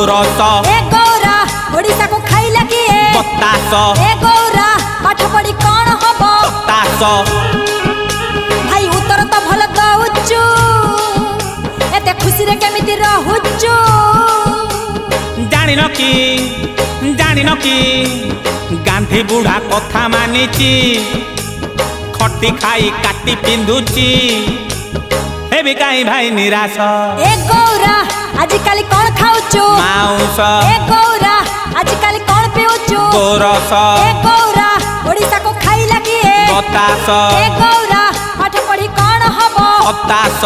गोरस ए गौरा ओडिशा को खाइला किए बतास ए गौरा पाठ पढ़ी कौन हब तास भाई उत्तर तो भल दउचु एते खुशी रे केमिति रहुचु जानिन कि गांधी बुढ़ा कथा मानिची खटी खाई काटी पिंधुची हे भी काई भाई निराश ए गौरा आजिकाली कौन खाउचु माउस ए गौरा आजिकाली कौन पिउचु गोरस ए गौरा ओडिशा को खाइला किए बतास ए गौरा पाठ पढ़ी कौन हब हताश